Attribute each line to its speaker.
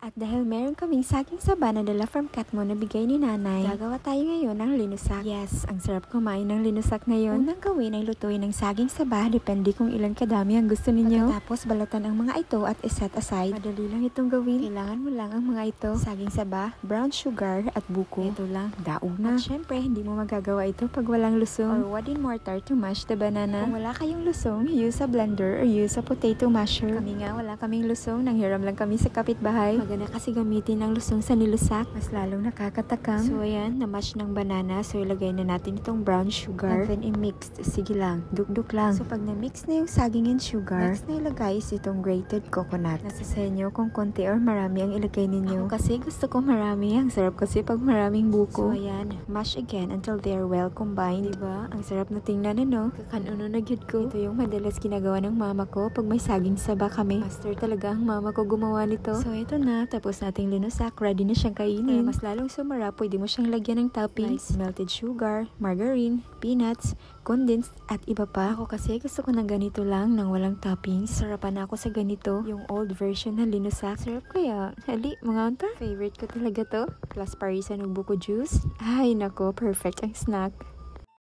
Speaker 1: At dahil meron kaming saging saba na dala from Katmo na bigay ni nanay, gagawa tayo ngayon ng linusak. Yes, ang sarap kumain ng linusak ngayon. Unang gawin ay lutuin ng saging saba, depende kung ilan kadami ang gusto ninyo. Tapos balatan ang mga ito at iset aside. Madali lang itong gawin. Kailangan mo lang ang mga ito. Saging saba, brown sugar at buko. Ito lang, daog na. At syempre, hindi mo magagawa ito pag walang lusong. Or wooden mortar to mash the banana. Kung wala kayong lusong, use a blender or use a potato masher. Kami nga wala kaming lusong, nanghiram lang kami sa kapitbahay. Maganda kasi gamitin ang lusong sa nilusak, mas lalong nakakatakam. So ayan, na-mash ng banana. So ilagay na natin itong brown sugar. And then i-mix. Sige lang, duk-duk lang. So pag na-mix na yung saging and sugar, next na ilagay is itong grated coconut. Nasa sa inyo kung konti or marami ang ilagay ninyo. Ako kasi gusto ko marami. Ang sarap kasi pag maraming buko. So ayan, mash again until they are well combined. Diba? Ang sarap na tingnan ano? Kakanuno na gyud ko. Ito yung madalas ginagawa ng mama ko pag may saging saba kami. Master talaga ang mama ko gumawa nito. So ito na, tapos nating linusak, ready na siyang kainin. Mas lalong sumarap, pwede mo siyang lagyan ng toppings, like melted sugar, margarine, peanuts, condensed, at iba pa. Ako kasi gusto ko ng ganito lang, nang walang toppings. Sarapan ako sa ganito, yung old version na linusak. Sarap kaya. Hali, mga unta. Favorite ko talaga to. Plus parisan ng buko juice. Ay nako, perfect ang snack.